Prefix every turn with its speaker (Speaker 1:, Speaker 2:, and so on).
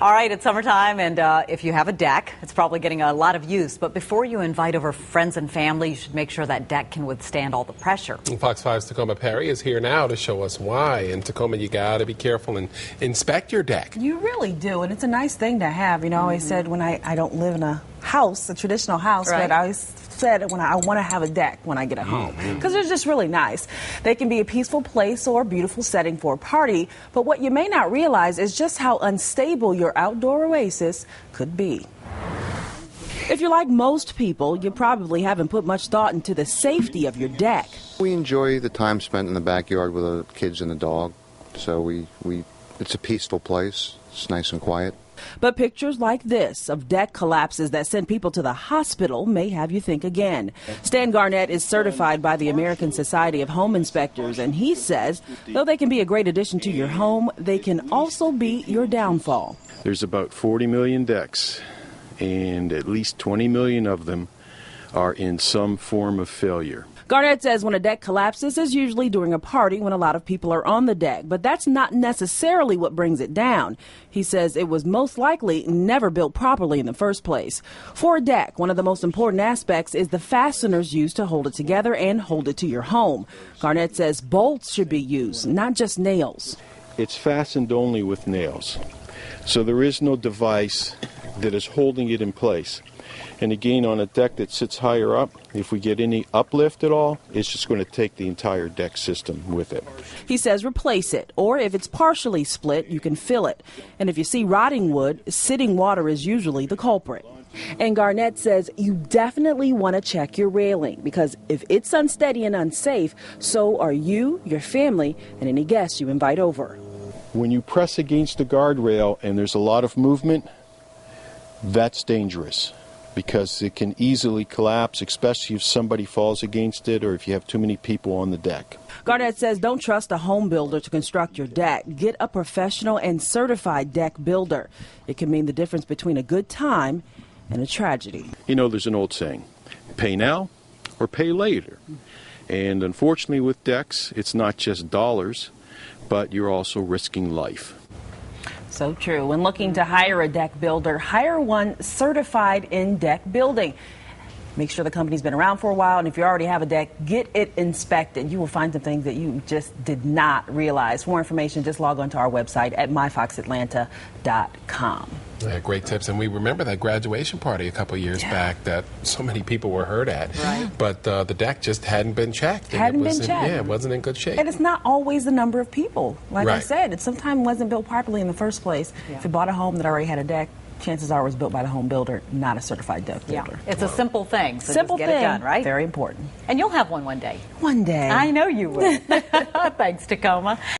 Speaker 1: All right, it's summertime, and if you have a deck, it's probably getting a lot of use. But before you invite over friends and family, you should make sure that deck can withstand all the pressure.
Speaker 2: Fox 5's Tacoma Perry is here now to show us why. In Tacoma, you got to be careful and inspect your deck.
Speaker 3: You really do, and it's a nice thing to have. You know, I always said when I don't live in a house, a traditional house,
Speaker 1: right.
Speaker 3: but I always said when I want to have a deck when I get home because they're just really nice. They can be a peaceful place or a beautiful setting for a party, but what you may not realize is just how unstable your outdoor oasis could be. If you're like most people, you probably haven't put much thought into the safety of your deck.
Speaker 4: We enjoy the time spent in the backyard with the kids and the dog, so it's a peaceful place. It's nice and quiet.
Speaker 3: But pictures like this of deck collapses that send people to the hospital may have you think again. Stan Garnett is certified by the American Society of Home Inspectors, and he says though they can be a great addition to your home, they can also be your downfall.
Speaker 5: There's about 40 million decks, and at least 20 million of them are in some form of failure.
Speaker 3: Garnett says when a deck collapses is usually during a party when a lot of people are on the deck, but that's not necessarily what brings it down. He says it was most likely never built properly in the first place. For a deck, one of the most important aspects is the fasteners used to hold it together and hold it to your home. Garnett says bolts should be used, not just nails.
Speaker 5: It's fastened only with nails, so there is no device that is holding it in place. And again, on a deck that sits higher up, if we get any uplift at all, it's just going to take the entire deck system with it.
Speaker 3: He says replace it, or if it's partially split, you can fill it. And if you see rotting wood, sitting water is usually the culprit. And Garnett says you definitely want to check your railing, because if it's unsteady and unsafe, so are you, your family, and any guests you invite over.
Speaker 5: When you press against the guardrail and there's a lot of movement, that's dangerous, because it can easily collapse, especially if somebody falls against it or if you have too many people on the deck.
Speaker 3: Garnett says don't trust a home builder to construct your deck. Get a professional and certified deck builder. It can mean the difference between a good time and a tragedy.
Speaker 5: You know, there's an old saying, pay now or pay later. And unfortunately with decks, it's not just dollars, but you're also risking life.
Speaker 3: So true. When looking to hire a deck builder, hire one certified in deck building. Make sure the company's been around for a while, and if you already have a deck, get it inspected. You will find some things that you just did not realize. For more information, just log on to our website at myfoxatlanta.com.
Speaker 2: Yeah, great tips. And we remember that graduation party a couple years back that so many people were hurt at.
Speaker 3: Right.
Speaker 2: But the deck just hadn't been checked.
Speaker 3: Hadn't been checked.
Speaker 2: Yeah, it wasn't in good shape.
Speaker 3: And it's not always the number of people. Like I
Speaker 2: Right.
Speaker 3: said, it sometimes wasn't built properly in the first place. If you bought a home that already had a deck, chances are it was built by the home builder, not a certified deck builder.
Speaker 1: It's a simple thing, so
Speaker 3: Simple
Speaker 1: just get
Speaker 3: thing,
Speaker 1: it done, right?
Speaker 3: very important.
Speaker 1: And you'll have one day.
Speaker 3: One day.
Speaker 1: I know you will. Thanks, Tacoma.